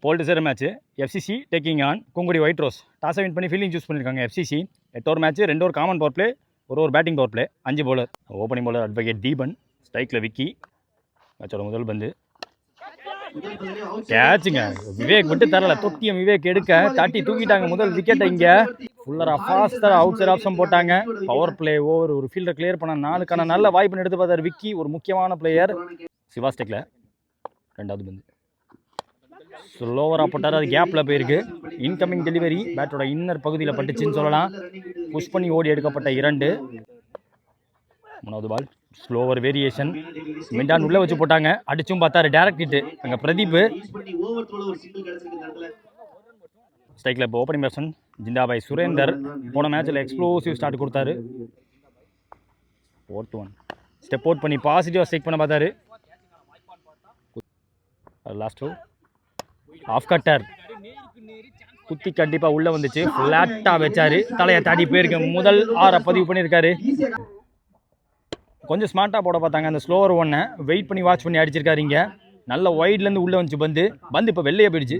Bolt சேர match FCC taking on குங்குடி white rose. டாஸை வின் பண்ணி ஃபீல்டிங் சூஸ் பண்ணியிருக்காங்க FCC. 8 over match, 2 over common power play, ஒரு batting power play, 5 bowler. Opening bowler advocate Deepan, ஸ்ட்ரைக்கில் விக்கி. மேட்சோட முதல் பந்து கேட்சுங்க. விவேக் விட்டு தரல, தொட்டியம் விவேக் எடுக்க தட்டி தூக்கிட்டாங்க முதல் விக்கெட்டை. இங்கே ஃபுல்லராக ஃபாஸ்டராக அவுட் சைட் ஆப்ஷன் போட்டாங்க. பவர் பிளே ஓவர், ஒரு ஃபீல்டை கிளியர் பண்ண 4க்கான நல்ல வாய்ப்புன்னு எடுத்து பார்த்தார் விக்கி. ஒரு முக்கியமான பிளேயர். சிவா ஸ்டெக்கில் ரெண்டாவது பந்து ஸ்லோவராக போட்டார், அது கேப்பில் போயிருக்கு. இன்கமிங் டெலிவரி பேட்டோட இன்னர் பகுதியில் பட்டுச்சுன்னு சொல்லலாம். புஷ் பண்ணி ஓடி எடுக்கப்பட்ட 2. மூணாவது பால் ஸ்லோவர் வேரியேஷன். மிண்டான் உள்ளே வச்சு போட்டாங்க, அடிச்சும் பார்த்தாரு, டேரக்ட் ஹிட்டு. அங்கே பிரதீப் ஸ்ட்ரைக்கில். இப்போ ஓப்பனிங் பேட்ஸ்மேன் ஜிந்தாபாய் சுரேந்தர் போன மேட்ச்சில் எக்ஸ்ப்ளோசிவ் ஸ்டார்ட் கொடுத்தாரு. 4th ஒன் ஸ்டெப் அவுட் பண்ணி பாசிட்டிவாக ஸ்ட்ரைக் பண்ண பார்த்தாரு. லாஸ்ட் ஆஃப் கட்டர் குத்தி கண்டிப்பாக உள்ளே வந்துச்சு, ஃப்ளாட்டாக வச்சாரு, தலையை தாடி போயிருக்கு. முதல் 6 பதிவு பண்ணியிருக்காரு. கொஞ்சம் ஸ்மார்ட்டாக போட பார்த்தாங்க. அந்த ஸ்லோவர் ஒன்னை வெயிட் பண்ணி வாட்ச் பண்ணி அடிச்சிருக்காரு. இங்கே நல்ல வைட்லேருந்து உள்ளே வந்துச்சு பந்து இப்போ வெளியே போயிடுச்சு.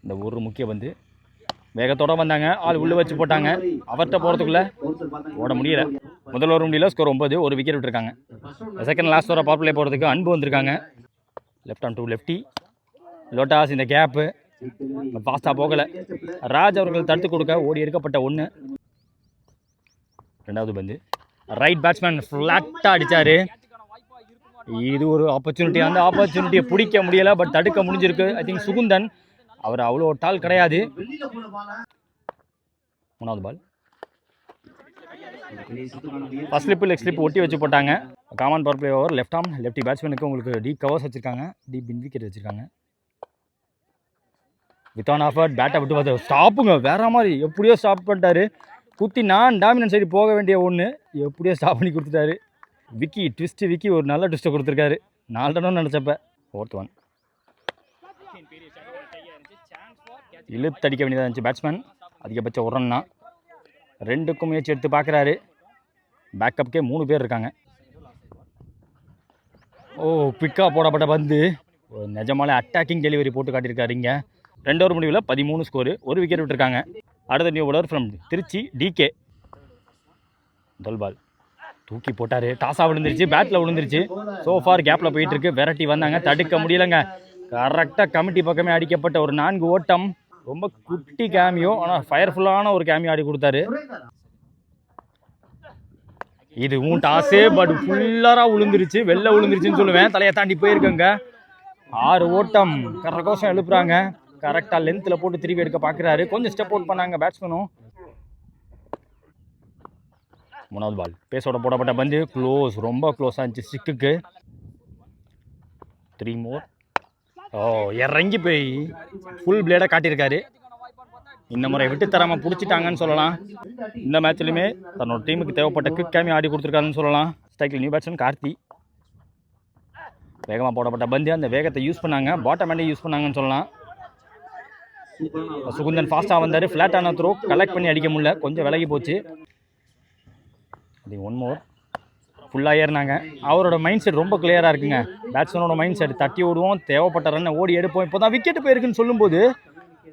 இந்த ஒரு முக்கிய பந்து வேகத்தோடு வந்தாங்க, ஆள் உள்ளே வச்சு போட்டாங்க. அவர்கிட்ட போகிறதுக்குள்ளே ஓட முடியல. முதல் ஓவர் முடியல, ஸ்கோர் 9, ஒரு விக்கெட் விட்டுருக்காங்க. செகண்ட் லாஸ்ட் ஓவரை பவர் பிளே போகிறதுக்கு அன்பு வந்திருக்காங்க. லெஃப்ட் ஆன் டூ லெஃப்டி லோட்டாஸ். இந்த கேப்பு ஃபாஸ்ட்டாக போகலை. ராஜ் அவர்கள் தடுத்து கொடுக்க ஓடி எடுக்கப்பட்ட 1. ரெண்டாவது பந்து ரைட் பேட்ஸ்மேன் ஃப்ளாட்டாக அடித்தார். இது ஒரு ஆப்பர்ச்சுனிட்டி, அந்த ஆப்பர்ச்சுனிட்டியை பிடிக்க முடியலை, பட் தடுக்க முடிஞ்சிருக்கு. ஐ திங்க் சுகுந்தன், அவர் அவ்வளோ டால் கிடையாது. மூணாவது ball first slip leg slip ஒட்டி வச்சு போட்டாங்க. Common power play over. Left arm lefty பேட்ஸ்மேனுக்கு உங்களுக்கு டீப் கவர்ஸ் வச்சுருக்காங்க, டீப் பின் விக்கெட் வச்சுருக்காங்க. வித் ஆன் ஆஃபர் பேட்டை விட்டு பார்த்து ஸ்டாப்புங்க, வேற மாதிரி எப்படியோ ஸ்டாப் பண்ணிட்டாரு. குத்தி நான் டாமினன்ட் சைடு போக வேண்டிய 1 எப்படியோ ஸ்டாப் பண்ணி கொடுத்துட்டாரு. விக்கி ட்விஸ்ட்டு, விக்கி ஒரு நல்ல ட்விஸ்ட்டை கொடுத்துருக்காரு. 4 ரன் நினச்சப்ப. 4th ஒன் இழுத்து அடிக்க வேண்டியதாக இருந்துச்சு பேட்ஸ்மேன். அதிகபட்சம் 1 ரன் தான். 2க்கும் முயற்சி எடுத்து பார்க்குறாரு. பேக்கப்புக்கே 3 பேர் இருக்காங்க. பிக்காக போடப்பட்ட பந்து நிஜமாலே அட்டாக்கிங் டெலிவரி போட்டு காட்டியிருக்காரு. இங்கே 2 ஓவர் முடிவில் 13 ஸ்கோரு, ஒரு விக்கெட் விட்டுருக்காங்க. அடுத்த new bowler from Trichy DK. முதல் பால் தூக்கி போட்டார், டாஸாக விழுந்துருச்சு, பேட்டில் விழுந்துருச்சு. சோஃபார் கேப்பில் போயிட்டுருக்கு. வெரைட்டி வந்தாங்க, தடுக்க முடியலைங்க. கரெக்டாக கமிட்டி பக்கமே அடிக்கப்பட்ட ஒரு 4 ஓட்டம். ரொம்ப குட்டி கேமியோ, ஆனால் ஃபயர்ஃபுல்லான ஒரு கேமியோ ஆடி கொடுத்தாரு. இதுவும் டாஸே, பட் ஃபுல்லராக விழுந்துருச்சு, வெளில விழுந்துருச்சுன்னு சொல்லுவேன். தலையை தாண்டி போயிருக்கங்க. 6 ஓட்டம் கரகோஷம் எழுப்புறாங்க. கரெக்டாக லென்த்தில் போட்டு திருப்பி எடுக்க பார்க்குறாரு. கொஞ்சம் ஸ்டெப் அவுட் பண்ணாங்க பேட்ஸ்மேனும். மூணாவது பால் பேஸோட போடப்பட்ட பந்து க்ளோஸ், ரொம்ப க்ளோஸாக இருந்துச்சு ஸ்டிக்குக்கு. 3 மோர். இறங்கி போய் ஃபுல் பிளேடாக காட்டியிருக்காரு. இந்த முறை விட்டு தராமல் பிடிச்சிட்டாங்கன்னு சொல்லலாம். இந்த மேட்ச்லையுமே தன்னோட டீமுக்கு தேவைப்பட்ட குவிக் கேமி ஆடி கொடுத்துருக்காருன்னு சொல்லலாம். ஸ்ட்ரைக்கில் நியூ பேட்ஸ்மேன் கார்த்தி. வேகமாக போடப்பட்ட பந்து, அந்த வேகத்தை யூஸ் பண்ணாங்க, பாட்டம் ஹேண்டை யூஸ் பண்ணாங்கன்னு சொல்லலாம். சுகுந்தன் ஃபாஸ்ட்டாக வந்தார். ஃப்ளாட்டான த்ரோ கலெக்ட் பண்ணி அடிக்க முடியல, கொஞ்சம் விலகி போச்சு. அது 1 மோர். ஃபுல்லாக ஏறினாங்க. அவரோட மைண்ட் செட் ரொம்ப கிளியராக இருக்குங்க. பேட்ஸ்மேனோட மைண்ட் செட் தட்டி ஓடுவோம், தேவைப்பட்ட ரன்னை ஓடி எடுப்போம். இப்போ தான் விக்கெட்டு போயிருக்குன்னு சொல்லும்போது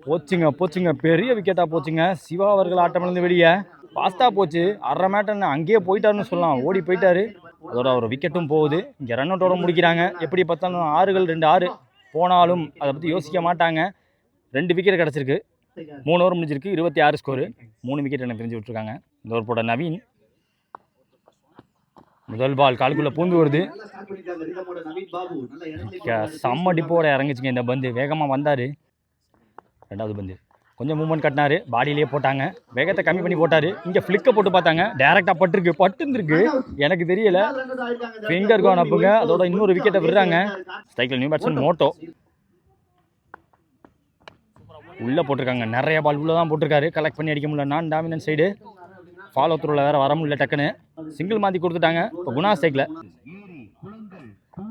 போச்சுங்க, பெரிய விக்கெட்டாக போச்சுங்க. சிவா அவர்கள் ஆட்டமிழந்து வெளியே ஃபாஸ்ட்டாக போச்சு. 1/2 மேட்டர் அங்கேயே போயிட்டாருன்னு சொல்லலாம், ஓடி போயிட்டாரு. அதோட ஒரு விக்கெட்டும் போகுது. இங்கே ரன் அவுட்டோட முடிக்கிறாங்க. எப்படி பார்த்தாலும் 6 போனாலும் அதை பற்றி யோசிக்க மாட்டாங்க. 2 விக்கெட் கிடச்சிருக்கு. 3 ஓவர் முடிஞ்சிருக்கு. 26 ஸ்கோரு, 3 விக்கெட் எனக்கு தெரிஞ்சு விட்டுருக்காங்க. இந்த ஓவர் போட நவீன். முதல் பால் காலுக்குள்ளே பூந்து வருது. செம்ம டிப்போட இறங்குச்சுங்க இந்த பந்து. வேகமாக வந்தார். ரெண்டாவது பந்து கொஞ்சம் மூவ்மெண்ட் கட்டினார், பாடியிலேயே போட்டாங்க. வேகத்தை கம்மி பண்ணி போட்டார். இங்கே ஃப்ளிக்கை போட்டு பார்த்தாங்க, டேரெக்டாக பட்டுருக்கு. எனக்கு தெரியலை, ஃபிங்கர் கான் அப்புங்க. அதோட இன்னொரு விக்கெட்டை விடுறாங்க. ஸ்ட்ரைக்கில் நியூ பேட்ஸ்மேன் மோட்டோ. உள்ளே போட்டிருக்காங்க, நிறைய பால் உள்ளே தான் போட்டிருக்காரு. கலெக்ட் பண்ணி அடிக்க முடியல. நான் டாமினன்ட் சைடு ஃபாலோ த்ரூவில் வேறு வர முடியல. டக்குன்னு சிங்கிள் மாற்றி கொடுத்துட்டாங்க. இப்போ குணா ஸ்ட்ரைக்கில்.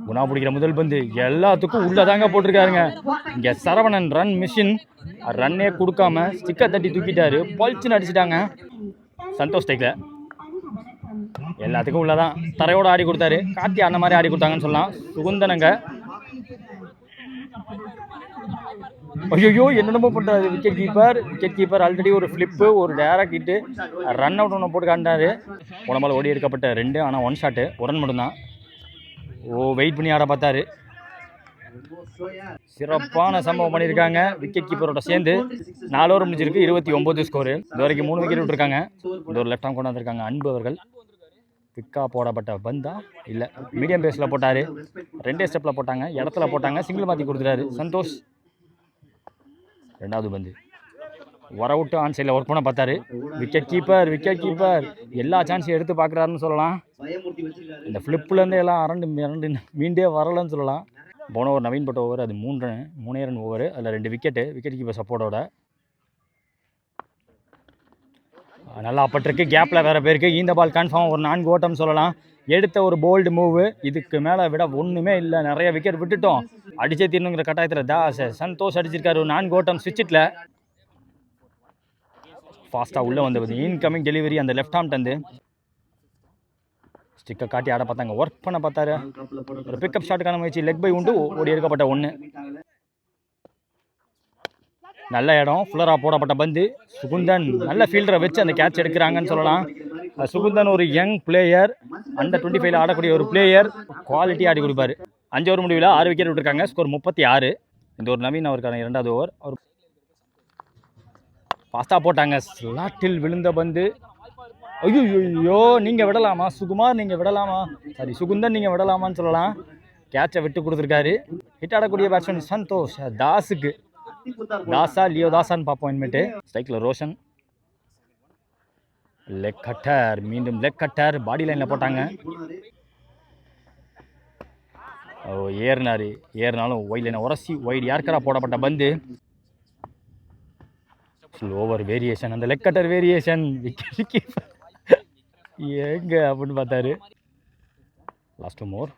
குணா பிடிக்கிற முதல் பந்து எல்லாத்துக்கும் உள்ளே தாங்க போட்டிருக்காருங்க. இங்கே சரவணன் ரன் மிஷின், ரன்னே கொடுக்காம ஸ்டிக்கை தட்டி தூக்கிட்டாரு. பல்ச்சுன்னு அடிச்சிட்டாங்க. சந்தோஷ் ஸ்ட்ரைக்கில். எல்லாத்துக்கும் உள்ளதான் தரையோடு ஆடி கொடுத்தாரு. கார்த்தி அந்த மாதிரி ஆடி கொடுத்தாங்கன்னு சொல்லலாம். சுகுந்தனங்க ஐயோ என்னென்னமோ பண்ணுறாரு விக்கெட் கீப்பர் ஆல்ரெடி ஒரு ஃப்ளிப்பு ஒரு டேரக்ட் ஹிட்டு ரன் அவுட் ஒன்று போட்டு காண்டாரு. போன பால் ஓடி எடுக்கப்பட்ட 2 ஆனால் 1 ஷாட்டு 1 ரன் மட்டும்தான். வெயிட் பண்ணி ஆட பார்த்தாரு. சிறப்பான சம்பவம் பண்ணியிருக்காங்க விக்கெட் கீப்பரோட சேர்ந்து. 4 ஓவர் முடிஞ்சிருக்கு 29 ஸ்கோரு. இது வரைக்கும் 3 விக்கெட் விட்டுருக்காங்க. இந்த ஒரு லெஃப்ட் ஆம் கொண்டாந்துருக்காங்க அன்பு அவர்கள். பிக்கா போடப்பட்ட பந்தா இல்லை மீடியம் பேஸில் போட்டார். 2 ஸ்டெப்பில் போட்டாங்க, இடத்துல போட்டாங்க, சிங்கிள் மாற்றி கொடுத்துட்டாரு சந்தோஷ். 2வது பந்து வர விட்டு ஆன் சைடில் ஒர்க் பண்ண பார்த்தாரு. விக்கெட் கீப்பர் எல்லா சான்ஸையும் எடுத்து பார்க்குறாருன்னு சொல்லலாம். இந்த ஃப்ளிப்லேருந்து எல்லாம் அரண்டு மீண்டே வரலன்னு சொல்லலாம். போன ஓவர் நவீன் போட்ட ஓவர் அது 3 ரன் ஓவர். அதில் 2 விக்கெட் கீப்பர் சப்போர்ட்டோட. நல்லா அப்பட்டிருக்கு. கேப்பில் வேறு பேருக்கு இந்த பால் கன்ஃபார்ம் ஒரு 4 ஓட்டம் சொல்லலாம். எடுத்த ஒரு போல்டு மூவு. இதுக்கு மேலே விட ஒன்றுமே இல்லை. நிறைய விக்கெட் விட்டுட்டோம். அடிச்சே தீரணுங்கிற கட்டாயத்தில் சந்தோஷ் அடிச்சிருக்காரு ஒரு 4 ஓட்டம் ஸ்விட்சில். ஃபாஸ்ட்டாக உள்ளே வந்து இன்கமிங் டெலிவரி அந்த லெஃப்ட் ஹாம்ட்டந்து ஸ்டிக்கை காட்டி ஆட பார்த்தாங்க. ஒர்க் பண்ண பார்த்தாரு. ஒரு பிக்கப் ஷாட்டுக்கான முயற்சி. லெக் பை உண்டு. ஓடி எடுக்கப்பட்ட 1. நல்ல இடம். ஃபுல்லராக போடப்பட்ட பந்து. சுகுந்தன் நல்ல ஃபீல்டரை வச்சு அந்த கேட்ச் எடுக்கிறாங்கன்னு சொல்லலாம். சுகுந்தன் ஒரு யங் பிளேயர். அண்டர் 25 ஆடக்கூடிய ஒரு பிளேயர். குவாலிட்டி ஆடி கொடுப்பாரு. 5 ஓவர் முடிவில் 6 விக்கெட் விட்டுருக்காங்க. ஸ்கோர் 36. இந்த ஒரு நவீன் அவருக்கான 2வது ஓவர். அவர் ஃபாஸ்ட்டாக போட்டாங்க. ஸ்லாட்டில் விழுந்த பந்து. ஐயோ நீங்கள் விடலாமா சுகுமார், நீங்கள் விடலாமா, சாரி சுகுந்தன் நீங்கள் விடலாமான்னு சொல்லலாம். கேட்சை விட்டு கொடுத்துருக்காரு. ஹிட் ஆடக்கூடிய பேட்ஸ்மேன் சந்தோஷ். தாஸுக்கு தாஸா லியோ தாஸான்னு பார்ப்போம் இனிமேட்டு. ஸ்ட்ரைக்கில் ரோஷன். லெக் கட்டர், மீண்டும் லெக் கட்டர். பாடி லைனில் போட்டாங்க. ஏறினாலும் ஒயிட் லைனை உரசி ஒயிட் யார்க்கரா போடப்பட்ட பந்து. Slower variation. அந்த லெக் கட்டர் வேரியேஷன் விக்கெட் எங்க அப்படின்னு பார்த்தாரு. லாஸ்ட் மோர்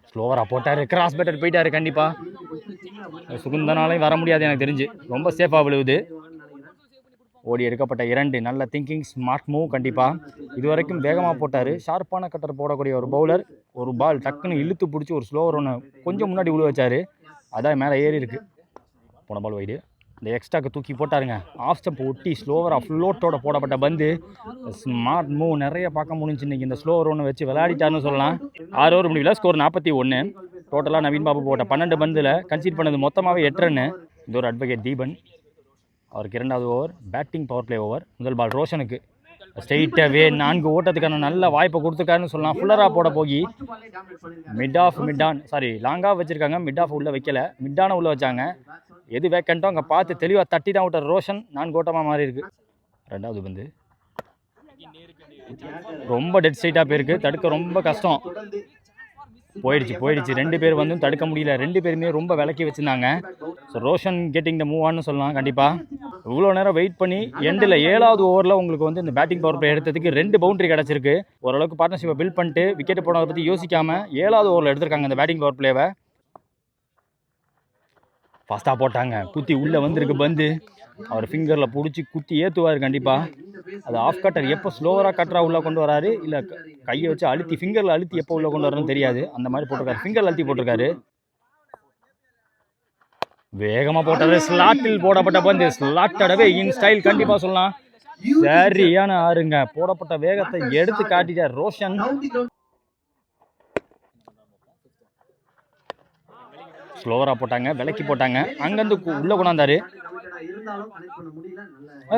ஸ்லோவராக போட்டார். கிராஸ் பேட்டர் போயிட்டாரு. கண்டிப்பாக சுகுந்தனாலையும் வர முடியாது எனக்கு தெரிஞ்சு. ரொம்ப சேஃபாக விழுவுது. ஓடி எடுக்கப்பட்ட 2. நல்ல திங்கிங் ஸ்மார்ட் மூவ். கண்டிப்பாக இது வரைக்கும் வேகமாக போட்டார். ஷார்ப்பான கட்டர் போடக்கூடிய ஒரு பவுலர். ஒரு பால் டக்குன்னு இழுத்து பிடிச்சி ஒரு ஸ்லோவர் ஒன்று கொஞ்சம் முன்னாடி விழு வச்சார். அதான் மேலே ஏறி இருக்கு. போன பால் வைடு. இந்த எக்ஸ்ட்ராக்கு தூக்கி போட்டாருங்க. ஆஃப் ஸ்டெப் ஒட்டி ஸ்லோவராக ஃப்ளோட்டோட போடப்பட்ட பந்து. ஸ்மார்ட் மூவ் நிறைய பார்க்க முடிஞ்சு. இன்றைக்கி இந்த ஸ்லோவர் ஒன்று வச்சு விளையாடிட்டாருன்னு சொல்லலாம். 6 ஓவர் முடிவில் ஸ்கோர் 41. டோட்டலாக நவீன் பாபு போட்ட 12 பந்தில் கன்சீட் பண்ணது மொத்தமாகவே 8 ரன்னு. இது ஒரு அட்வொகேட் தீபன். அவருக்கு 2வது over batting power play over. முதல் பால் ரோஷனுக்கு. ஸ்ட்ரெயிட்டாகவே 4 ஓட்டத்துக்கான நல்ல வாய்ப்பை கொடுத்துருக்காருன்னு சொல்லலாம். ஃபுல்லராக போட போய் லாங் ஆஃப் வச்சுருக்காங்க. மிட் ஆஃப் உள்ளே வைக்கல, மிட்டான உள்ளே வச்சாங்க. எது வேக்கண்ட்டோ அங்கே பார்த்து தெளிவாக தட்டி தான் விட்டார் ரோஷன். 4 ஓட்டமாக மாறி இருக்கு. 2வது பந்து ரொம்ப டெட் ஸ்ட்ரைட்டாக போயிருக்கு. தடுக்க ரொம்ப கஷ்டம். போயிடுச்சு 2 பேர் வந்து தடுக்க முடியல. 2 பேருமே ரொம்ப விலக்கி வச்சுருந்தாங்க. So Roshan getting the move ஆன்னு சொல்லலாம். கண்டிப்பாக இவ்வளோ நேரம் வெயிட் பண்ணி எண்டில் 7வது ஓவரில் உங்களுக்கு வந்து இந்த பேட்டிங் பவர் பிளே எடுத்ததுக்கு 2 பவுண்டரி கிடச்சிருக்கு. ஓரளவுக்கு பார்ட்னர்ஷிப்பை பில்ட் பண்ணிட்டு விக்கெட் போனதை பற்றி யோசிக்காமல் 7வது ஓவரில் எடுத்திருக்காங்க இந்த பேட்டிங் பவர் பிளேவை. ஃபாஸ்ட்டாக போட்டாங்க. குத்தி உள்ளே வந்திருக்கு பந்து. அவர் ஃபிங்கரில் பிடிச்சி குத்தி ஏற்றுவார். கண்டிப்பாக அது ஆஃப் கட்டர் எப்போ ஸ்லோவராக கட்டராக உள்ளே கொண்டு வராரு, இல்லை கையை வச்சு அழுத்தி ஃபிங்கரில் அழுத்தி எப்போ உள்ளே கொண்டு வரணும்னு தெரியாது. அந்த மாதிரி போட்டிருக்காரு. ஃபிங்கரில் அழுத்தி போட்டிருக்காரு. வேகமாக போட்டாரு. ஸ்லாட்டில் போடப்பட்ட பந்து. ஸ்லாட்டடவே இன் ஸ்டைல் கண்டிப்பாக சொல்லலாம். சரியான ஆறுங்க. போடப்பட்ட வேகத்தை எடுத்து காட்டிட்டார் ரோஷன். ஸ்லோவராக போட்டாங்க, விலக்கி போட்டாங்க. அங்கேருந்து உள்ளே கொண்டாந்தாரு.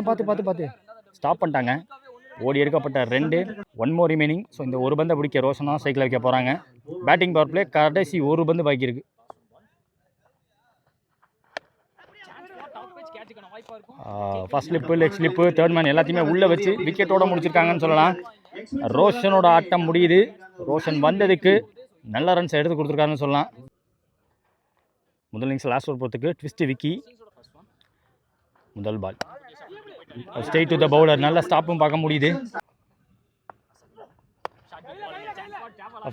பார்த்து ஸ்டாப் பண்ணிட்டாங்க. ஓடி எடுக்கப்பட்ட 2. 1 மோர் ரிமைனிங். ஸோ இந்த ஒரு பந்தை பிடிக்க ரோஷனாக சைக்கிள் வைக்க போகிறாங்க. பேட்டிங் பவர் பிளே கடைசி ஒரு பந்து பாக்கி இருக்கு. First slip, leg slip, third man எல்லாத்தையுமே உள்ளே வச்சு விக்கெட்டோட முடிச்சிருக்காங்கன்னு சொல்லலாம். ரோஷனோட ஆட்டம் முடியுது. ரோஷன் வந்ததுக்கு நல்ல ரன்ஸ் எடுத்து கொடுத்துருக்காருன்னு சொல்லலாம். முதல் இன்னிங்ஸ் லாஸ்ட் ஓவர் போகிறதுக்கு ட்விஸ்ட் விக்கி. முதல் பால் ஸ்ட்ரெயிட் டு த பவுலர். நல்ல ஸ்டாப்பும் பார்க்க முடியுது.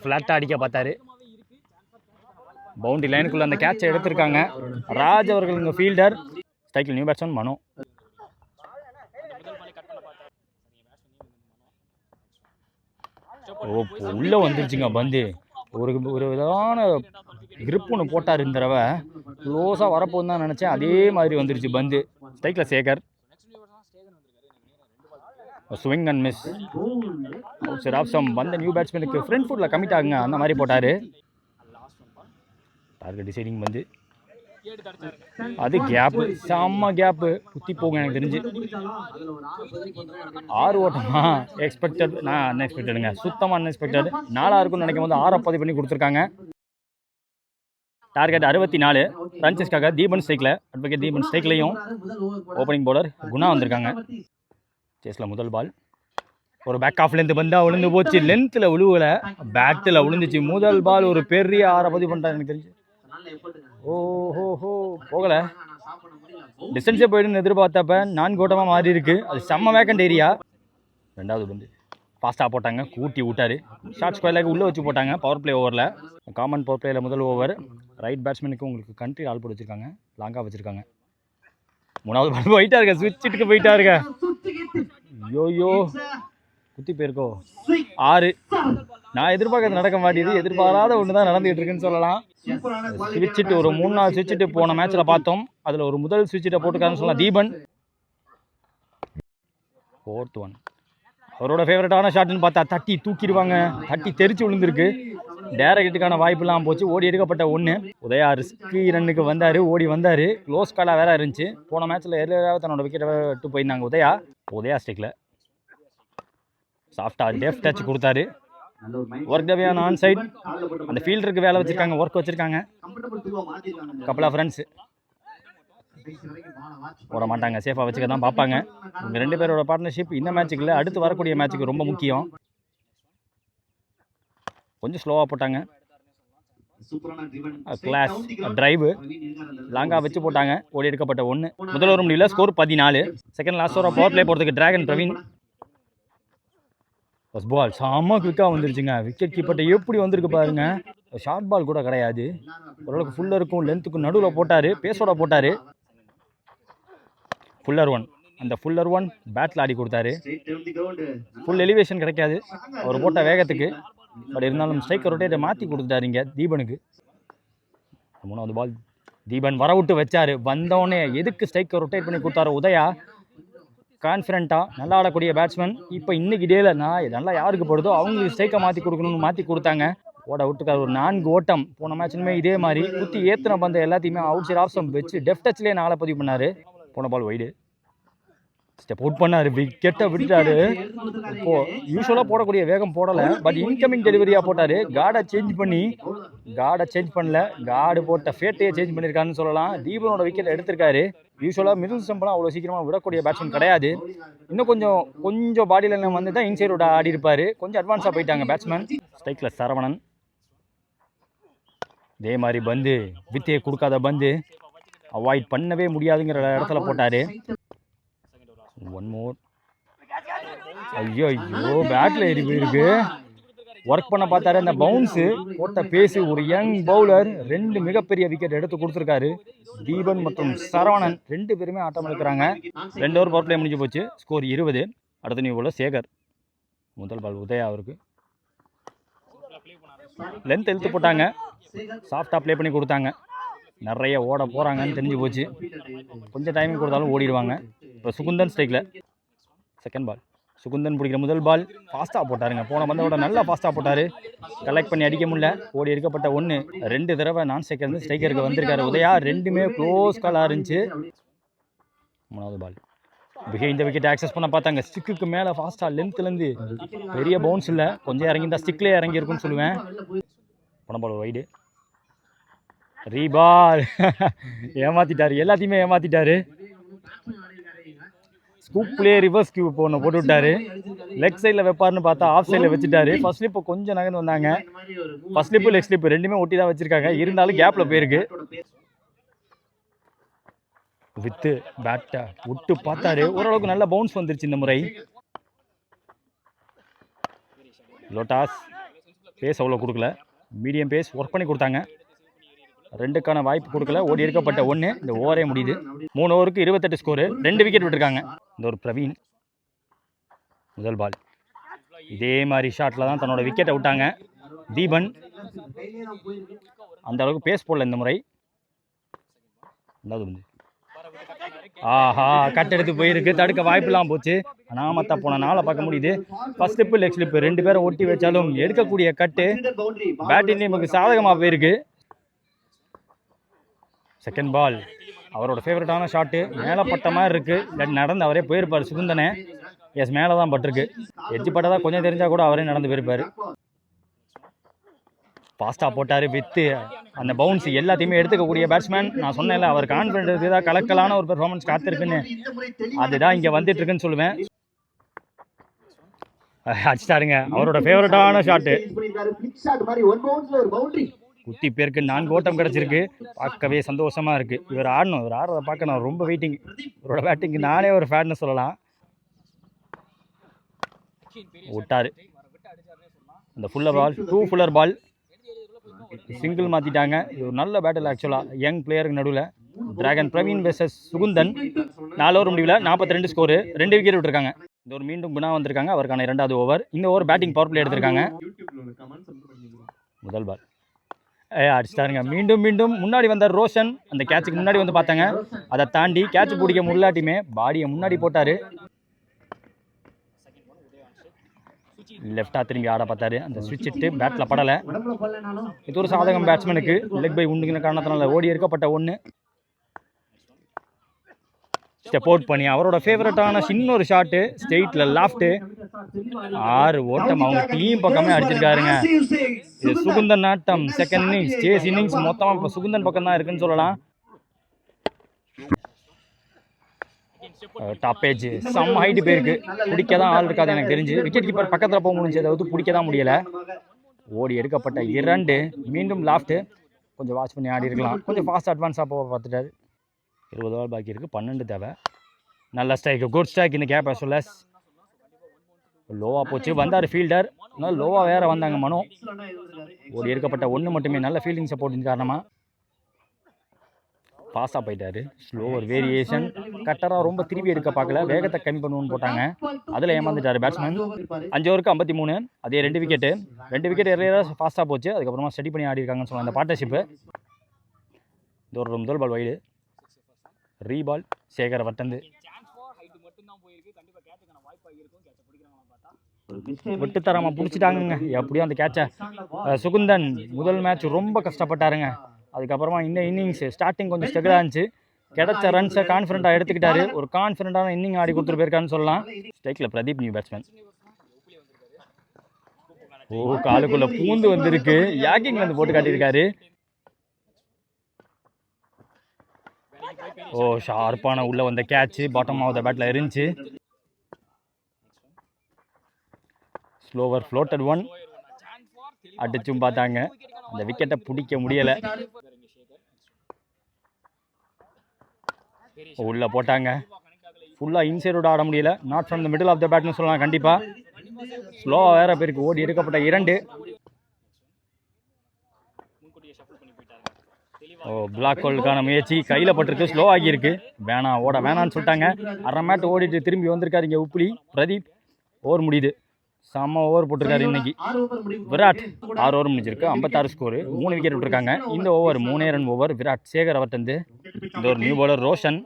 ஃப்ளாட்டாக அடிக்க பார்த்தாரு. பவுண்டரி லைனுக்குள்ளே அந்த கேட்சை எடுத்திருக்காங்க. ராஜ் அவர்கள் இங்கே ஃபீல்டர். ஸ்ட்ரைக்கில் நியூ பேட்ஸ்மேன் மனோ. உள்ளே வந்துருச்சுங்க பந்து. ஒரு விதமான கிரிப் ஒன்று போட்டார் இந்த தடவை. க்ளோஸாக வரப்போன்னு தான் நினச்சேன், அதே மாதிரி வந்துருச்சு பந்து. ஸ்ட்ரைக்கில் Shekar, swing and miss. Outside off some. வந்த நியூ பேட்ஸ்மேனுக்கு ஃப்ரண்ட் ஃபுட்டில் கமிட் ஆகுங்க, அந்த மாதிரி போட்டார். டார்கெட் டிசைடிங் வந்து அது கேப்பு, செம்ம கேப்பு, குத்தி போங்க எனக்கு தெரிஞ்சு. 6 ஓட்டமா எக்ஸ்பெக்டட், நான் அன்எக்ஸ்பெக்டடுங்க, சுத்தமாக அன்எக்ஸ்பெக்டட். 4 இருக்குன்னு நினைக்கும் போது 6 பதிவு பண்ணி கொடுத்துருக்காங்க. டார்கெட் 64 ரன்சஸ்க்காக தீபன் ஸ்ட்ரைக்கில், அட்வொகேட் தீபன் ஸ்ட்ரைக்லையும் ஓப்பனிங் பவுலர் குணா வந்திருக்காங்க. சேஸில் முதல் பால் ஒரு பேக் ஆஃப்லேருந்து வந்தால் விழுந்து போச்சு, லென்த்தில் விழுவலை, பேட்டில் விழுந்துச்சு. முதல் பால் ஒரு பெரிய 6 பதிவு பண்ணிட்டாங்க எனக்கு தெரிஞ்சு. ஓஹோ போகலை, டிஸ்டன்ஸே போயிடுன்னு எதிர்பார்த்தப்ப 4 ஓட்டமாக மாறி இருக்கு. அது செம்ம வேக்கண்ட் ஏரியா. ரெண்டாவது பந்து ஃபாஸ்ட்டாக போட்டாங்க, கூட்டி விட்டார். ஷார்ட் ஸ்கொயர்லாக உள்ளே வச்சு போட்டாங்க. பவர் பிளே ஓவரில், காமன் பவர் பிளேயில் முதல் ஓவர். ரைட் பேட்ஸ்மேனுக்கு உங்களுக்கு கண்ட்ரி ஆல் போட்டு வச்சுருக்காங்க, லாங்காக வச்சுருக்காங்க. மூணாவது பால் போயிட்டா இருக்க, ஸ்விட்சிட்டுக்கு போயிட்டா இருக்க. ஐயோ குத்தி போயிருக்கோ. 6. நான் எதிர்பார்க்கறது நடக்க மாட்டேது, எதிர்பாராத ஒன்று தான் நடந்துகிட்டு இருக்குன்னு சொல்லலாம். ஸ்விட்சிட்டு ஒரு 3-4 ஸ்விட்சிட்டு போன மேட்ச்சில் பார்த்தோம். அதில் ஒரு முதல் ஸ்விட்சிட்டை போட்டுக்காருன்னு சொல்லலாம் தீபன். 4th ஒன் அவரோட ஃபேவரட்டான ஷாட்னு பார்த்தா தட்டி தூக்கிடுவாங்க, தட்டி தெரிச்சு விழுந்திருக்கு. டேரக்டுக்கான வாய்ப்புலாம் போச்சு. ஓடி எடுக்கப்பட்ட 1. உதயா ரிஸ்கி ரன்னுக்கு வந்தார், ஓடி வந்தார். க்ளோஸ் காலாக வேற இருந்துச்சு. போன மேட்ச்சில் எதிராக தன்னோட விக்கெட்டை விட்டு போயிருந்தாங்க உதயா ஸ்டிக்கில். சாஃப்டாக டெஃப் டச் கொடுத்தாரு. ஒர்க் தேவையான ஆன் சைட். அந்த ஃபீல்டருக்கு வேலை வச்சுருக்காங்க, ஒர்க் வச்சுருக்காங்க. கப்பல் ஆஃப் ஃப்ரெண்ட்ஸ் போட மாட்டாங்க, சேஃபாக வச்சுக்க தான் பார்ப்பாங்க. இவங்க 2 பேரோட பார்ட்னர்ஷிப் இந்த மேட்சுக்கு இல்லை, அடுத்து வரக்கூடிய மேட்சுக்கு ரொம்ப முக்கியம். கொஞ்சம் ஸ்லோவாக போட்டாங்க. கிளாஸ் டிரைவு லாங்காக வச்சு போட்டாங்க. ஓடி எடுக்கப்பட்ட 1. முதல் ஒரு முடியல, ஸ்கோர் 14. செகண்ட் லாஸ்ட் ஓவராக பவர் பிளே போகிறதுக்கு டிராகன் பிரவீன். ஃபர்ஸ்ட் பால் செம்ம குவிக்காக வந்துருச்சுங்க. விக்கெட் கீப்பர்ட்ட எப்படி வந்திருக்கு பாருங்க. ஷார்ட் பால் கூட கிடையாது, ஓரளவுக்கு ஃபுல்லருக்கும் லென்த்துக்கும் நடுவில் போட்டார், பேஸோட போட்டார். ஃபுல்லர் 1. அந்த ஃபுல்லர் 1 பேட்டில் ஆடி கொடுத்தாரு. ஃபுல் எலிவேஷன் கிடைக்காது அவர் போட்ட வேகத்துக்கு. பட் இருந்தாலும் ஸ்ட்ரைக்கர் ரொட்டேட்டை மாற்றி கொடுத்துட்டாரு இங்கே தீபனுக்கு. 3வது பால் தீபன் வர விட்டு வச்சார். வந்தோடனே எதுக்கு ஸ்ட்ரைக்கர் ரொட்டேட் பண்ணி கொடுத்தாரு உதயா. கான்ஃபிடண்ட்டாக நல்லா ஆடக்கூடிய பேட்ஸ்மேன். இப்போ இன்னைக்கு டேல நான் நல்லா யாருக்கு போடுதோ அவங்களுக்கு ஸ்ட்ரைக்கை மாற்றி கொடுக்கணும்னு மாற்றி கொடுத்தாங்க. ஓட விட்டுக்காரு. ஒரு 4 ஓட்டம். போன மேட்ச்லுமே இதே மாதிரி குத்தி ஏற்றின பந்த எல்லாத்தையுமே அவுட் சைட் ஆஃப் ஸ்டம்ப் வச்சு டெஃப் டச்லேயே 4 பதிவு பண்ணார். போன பால் வைடு ஸ்டெப் அவுட் பண்ணார், விக்கெட்டை விட்டுட்டாரு. இப்போது யூஸ்வலாக போடக்கூடிய வேகம் போடலை, பட் இன்கமிங் டெலிவரியாக போட்டார். கார்டை சேஞ்ச் பண்ணல, கார்டு போட்ட ஃபேட்டையே சேஞ்ச் பண்ணியிருக்காருன்னு சொல்லலாம். தீபனோட விக்கெட் எடுத்திருக்காரு. யூஸ்வலாக மிடில் ஸ்டம்பெலாம் அவ்வளோ சீக்கிரமாக விடக்கூடிய பேட்ஸ்மேன் கிடையாது. இன்னும் கொஞ்சம் பாடி லைனில் வந்து தான் இன்சைட் ரோட ஆடி இருப்பார். கொஞ்சம் அட்வான்ஸாக போயிட்டாங்க பேட்ஸ்மேன். ஸ்ட்ரைக்கில் சரவணன். இதே மாதிரி பந்து வித்தையை கொடுக்காத பந்து அவாய்ட் பண்ணவே முடியாதுங்கிற இடத்துல போட்டார். 1 more. ஐயோ பேட்டில் ஏறி போயிருக்கு. ஒர்க் பண்ண பார்த்தாரு. அந்த பவுன்ஸு போட்ட பேஸு ஒரு யங் பவுலர் 2 மிகப்பெரிய விக்கெட் எடுத்து கொடுத்துருக்காரு. தீபன் மற்றும் சரவணன் 2 பேருமே ஆட்டம் எடுக்கிறாங்க. 2 ஓவர் பவர் பிளே முடிஞ்சு போச்சு. ஸ்கோர் 20. அடுத்த நியூ போல சேகர். முதல் பால் உதயா அவருக்கு லென்த் இழுத்து போட்டாங்க, சாஃப்டாக ப்ளே பண்ணி கொடுத்தாங்க. நிறைய ஓட போகிறாங்கன்னு தெரிஞ்சு போச்சு. கொஞ்சம் டைமிங் கொடுத்தாலும் ஓடிடுவாங்க. இப்போ சுகுந்தன் ஸ்ட்ரைக்கில். செகண்ட் பால் சுகுந்தன் பிடிக்கிற முதல் பால் ஃபாஸ்ட்டாக போட்டாருங்க. போன பந்தோட நல்லா ஃபாஸ்ட்டாக போட்டார். கலெக்ட் பண்ணி அடிக்க முடியல. ஓடி எடுக்கப்பட்ட 1. 2 தடவை நான் ஸ்ட்ரைக்கர் ஸ்ட்ரைக்கருக்கு வந்திருக்காரு உதயா. 2மே க்ளோஸ் காலாக இருந்துச்சு. 3வது பால் இந்த விக்கெட் ஆக்சஸ் பண்ண பார்த்தாங்க. ஸ்டிக்கு மேலே ஃபாஸ்ட்டாக லென்த்லேருந்து பெரிய பவுன்ஸ் இல்லை, கொஞ்சம் இறங்கியிருந்தா ஸ்டிக்லேயே இறங்கியிருக்குன்னு சொல்லுவேன். போன பால் வைடு ரீபால் ஏமாற்றிட்டார், எல்லாத்தையுமே ஏமாற்றிட்டாரு. ஸ்கூப்லேயே ரிவர்ஸ் கியூ ஒன்று போட்டு விட்டாரு. லெக் சைடில் வைப்பாருன்னு பார்த்தா ஆஃப் சைடில் வச்சுட்டாரு. ஃபர்ஸ்ட் ஸ்லிப்பு கொஞ்சம் நகர்ந்து வந்தாங்க. ஃபர்ஸ்ட் ஸ்லிப்பு லெக் ஸ்லிப்பு 2மே ஒட்டி தான் வச்சுருக்காங்க. இருந்தாலும் கேப்பில் போயிருக்கு. வித்து பேட்டை விட்டு பார்த்தாரு. ஓரளவுக்கு நல்ல பவுன்ஸ் வந்துருச்சு இந்த முறை. லோட்டாஸ் பேஸ் அவ்வளோ கொடுக்கல, மீடியம் பேஸ் ஒர்க் பண்ணி கொடுத்தாங்க. 2க்கான வாய்ப்பு கொடுக்கல. ஓடி எடுக்கப்பட்ட 1. இந்த ஓவரே முடியுது. 3 ஓவருக்கு 28 ஸ்கோரு. 2 விக்கெட் விட்டுருக்காங்க. இந்த ஒரு பிரவீன் முதல் பால் இதே மாதிரி ஷாட்டில் தான் தன்னோட விக்கெட்டை விட்டாங்க. தீபன் அந்த அளவுக்கு பேஸ் போடல இந்த முறை. ஆஹா, கட் எடுத்து போயிருக்கு, தடுக்க வாய்ப்புலாம் போச்சு. அனாமத்தா போன நாளை பார்க்க முடியுது. ஃபர்ஸ்ட் ஸ்லிப்பு லெக் ஸ்லிப்பு 2 பேரை ஒட்டி வச்சாலும் எடுக்கக்கூடிய கட்டு பேட்டிங் நமக்கு சாதகமாக போயிருக்கு. செகண்ட் பால் அவரோட ஃபேவரட்டான ஷாட்டு மேலே பட்ட மாதிரி இருக்குது. இல்லாட்டி நடந்து அவரே போயிருப்பார் சுகுந்தனே. எஸ், மேலே தான் பட்டிருக்கு. எஜ்ஜு பட்டதாக கொஞ்சம் தெரிஞ்சால் கூட அவரே நடந்து போயிருப்பார். ஃபாஸ்ட்டாக போட்டார் வித்து அந்த பவுன்ஸ் எல்லாத்தையுமே எடுத்துக்கக்கூடிய பேட்ஸ்மேன். நான் சொன்னேன்ல, அவர் கான்ஃபிடென்ட் இருக்குது தான், கலக்கலான ஒரு பெர்ஃபார்மன்ஸ் காத்திருக்குன்னு. அதுதான் இங்கே வந்துட்டு இருக்குன்னு சொல்லுவேன். அடிச்சிட்டாருங்க அவரோட ஃபேவரட்டான ஷாட்டு. குத்தி பேருக்கு 4 ஓட்டம் கிடச்சிருக்கு. பார்க்கவே சந்தோஷமா இருக்கு. இவர் ஆடணும், இவர் ஆடுறதை பார்க்க நான் ரொம்ப வெயிட்டிங். இவரோட பேட்டிங்கு நானே ஒரு ஃபேன்னு சொல்லலாம். விட்டாரு அந்த ஃபுல்லர் பால், 2 ஃபுல்லர் பால், சிங்கிள் மாற்றிட்டாங்க. இது ஒரு நல்ல பேட்டில் ஆக்சுவலாக யங் பிளேயருக்கு நடுவில். Dragon Praveen versus Sugunthan. 4 over முடிவில் 42 ஸ்கோரு, 2 விக்கெட் விட்டுருக்காங்க. இந்த ஒரு மீண்டும் குணா வந்திருக்காங்க, அவருக்கான 2வது ஓவர். இந்த ஓவர் பேட்டிங் பவர் பிளே எடுத்திருக்காங்க. முதல் பால் அடிச்சிட்டாருங்க. மீண்டும் மீண்டும் முன்னாடி வந்தார் ரோஷன். அந்த கேட்சுக்கு முன்னாடி வந்து பார்த்தாங்க, அதை தாண்டி கேட்ச் பிடிக்க முன்னாடியுமே பாடியை முன்னாடி போட்டார். லெஃப்டாக திரும்பி ஆட பார்த்தாரு. அந்த ஸ்விட்ச் இட்டு பேட்டில் படலை. இது ஒரு சாதகம் பேட்ஸ்மேனுக்கு. லெக் பை உண்டுங்கிற காரணத்தினால ஓடி இருக்கப்பட்ட 1 ஸ்டெப் அவுட் பண்ணி அவரோட ஃபேவரட்டான இன்னொரு ஷாட்டு ஸ்ட்ரெயிட்டில் லாஃப்ட்டு. 6 ஓட்டம் அவங்க டீம் பக்கமே அடிச்சிருக்காருங்க. இது சுகுந்தன் நாட்டம். செகண்ட் இன்னிங்ஸ் சேஸ் இன்னிங்ஸ் மொத்தமாக இப்போ சுகுந்தன் பக்கம் தான் இருக்குன்னு சொல்லலாம். டாப் பேஜ் செம்ம ஹைட்டு போயிருக்கு. பிடிக்க தான் ஆள் இருக்காது எனக்கு தெரிஞ்சு. விக்கெட் கீப்பர் பக்கத்தில் போக முடிஞ்சு, அதாவது பிடிக்க தான் முடியலை. ஓடி எடுக்கப்பட்ட 2 மீண்டும் லாஃப்ட்டு. கொஞ்சம் வாட்ச் பண்ணி ஆடி இருக்கலாம். கொஞ்சம் ஃபாஸ்ட் அட்வான்ஸாக போக பார்த்துட்டாரு. 20 ஓவர் பாக்கி இருக்குது, 12 தேவை. நல்ல ஸ்ட்ரைக், குட் ஸ்ட்ரைக் இந்த கேப் as well as. லோவாக போச்சு, வந்தார் ஃபீல்டர். இன்னும் லோவாக வேறு வந்தாங்க மனோ. ஓடி எடுக்கப்பட்ட 1 மட்டுமே. நல்ல ஃபீல்டிங் சப்போர்ட்டின் காரணமாக ஃபாஸ்ட்டாக போயிட்டாரு. Slower variation. கட்டராக ரொம்ப திருப்பி எடுக்க பார்க்கல, வேகத்தை கம்மி பண்ணுவோன்னு போட்டாங்க. அதில் ஏமாந்துட்டார் பேட்ஸ்மேன். 5 ஓவருக்கு 53, அதே 2 விக்கெட்டு. 2 விக்கெட் எறையாக ஃபாஸ்ட்டாக போச்சு. அதுக்கப்புறமா ஸ்டடி பண்ணி ஆடி இருக்காங்கன்னு சொன்னாங்க இந்த பார்ட்னர்ஷிப்பு. இந்த ஒரு முதல் பால் வைடு, ரீபால் சேகர வட்டந்து விட்டு தராமல் பிடிச்சிட்டாங்க. எப்படியும் அந்த கேட்சை சுகுந்தன் முதல் மேட்ச் ரொம்ப கஷ்டப்பட்டாருங்க. அதுக்கப்புறமா இந்த இன்னிங்ஸ் ஸ்டார்டிங் கொஞ்சம் ஸ்ட்ரகிளாக இருந்துச்சு. கிடைச்ச ரன்ஸை கான்ஃபிடண்ட்டாக எடுத்துக்கிட்டாரு. ஒரு கான்ஃபிடண்ட்டான இன்னிங் ஆடி கொடுத்துட்டு போயிருக்கான்னு சொல்லலாம். ஸ்ட்ரைக்கில் பிரதீப் நியூ பேட்ஸ்மேன். காலுக்குள்ளே பூந்து வந்திருக்கு. யாக்கிங் வந்து போட்டு காட்டியிருக்காரு. ஷார்ப்பான உள்ளே வந்த கேட்சு பாட்டம் ஆஃப் த பேட்டில் இருந்துச்சு. ஸ்லோவர் ஃப்ளோட்டட் 1 அடிச்சும் பார்த்தாங்க. அந்த விக்கெட்டை பிடிக்க முடியலை. உள்ளே போட்டாங்க. ஃபுல்லாக இன்சைடோட ஆட முடியல. Not from the middle of the பேட்னு சொல்லலாம் கண்டிப்பாக. ஸ்லோவாக வேற பேருக்கு ஓடி எடுக்கப்பட்ட 2. பிளாக் ஹோல்டுக்கான முயற்சி கையில் பட்டிருக்கு, ஸ்லோ ஆகியிருக்கு. ஓட வேணான்னு சொல்லிட்டாங்க. அரை மேட் ஓடிட்டு திரும்பி வந்திருக்காரு இங்கே உப்புலி பிரதீப். ஓவர் முடியுது. செம்ம ஓவர் போட்டிருக்காரு இன்னைக்கு விராட். 6 ஓவர் முடிஞ்சிருக்கு, 56 ஸ்கோரு, 3 விக்கெட் விட்டுருக்காங்க. இந்த over 3 run over. Virat Sekar அவர்கிட்ட இந்த ஒரு நியூ பவுலர் ரோஷன்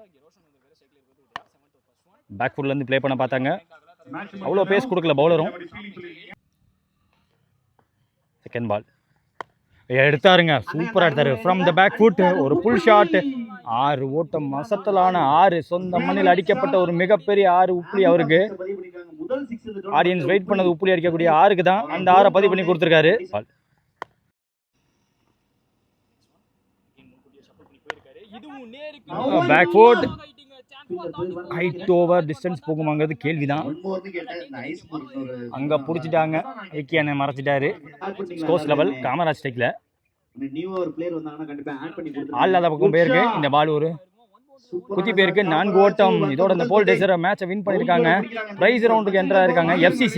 பேக் ஃபுட்லேருந்து ப்ளே பண்ண பார்த்தாங்க. அவ்வளோ பேஸ் கொடுக்கல பவுலரும். செகண்ட் பால் எடுத்தாருங்க, சூப்பராக எடுத்தாரு. ஃப்ரம் த பேக் ஃபுட் ஒரு புல் ஷாட். 6 ஓட்டம் அசத்தலான 6 சொந்த மண்ணில் அடிக்கப்பட்ட ஒரு மிகப்பெரிய 6 உப்புலி அவருக்கு. ஆடியன்ஸ் வெயிட் பண்ணது உப்புலி அடிக்கக்கூடிய 6க்கு தான். அந்த 6 பதிவு பண்ணி கொடுத்துருக்காரு. Back foot height over distance போகுமாங்கிறது கேள்விதான். அங்கே பிடிச்சிட்டாங்க, விக்கியானை மறைச்சிட்டாரு. ஸ்கோர்ஸ் லெவல் காமராஜ் ஸ்ட்ரைக்கில் ஆள் பக்கம் போயிருக்கு. இந்த பால் ஒரு குத்தி பேருக்கு 4 ஓட்டம். இதோட இந்த போல் டேசர் மேட்சை வின் பண்ணியிருக்காங்க. பிரைஸ் ரவுண்டுக்கு என்ட்ரா இருக்காங்க. FCC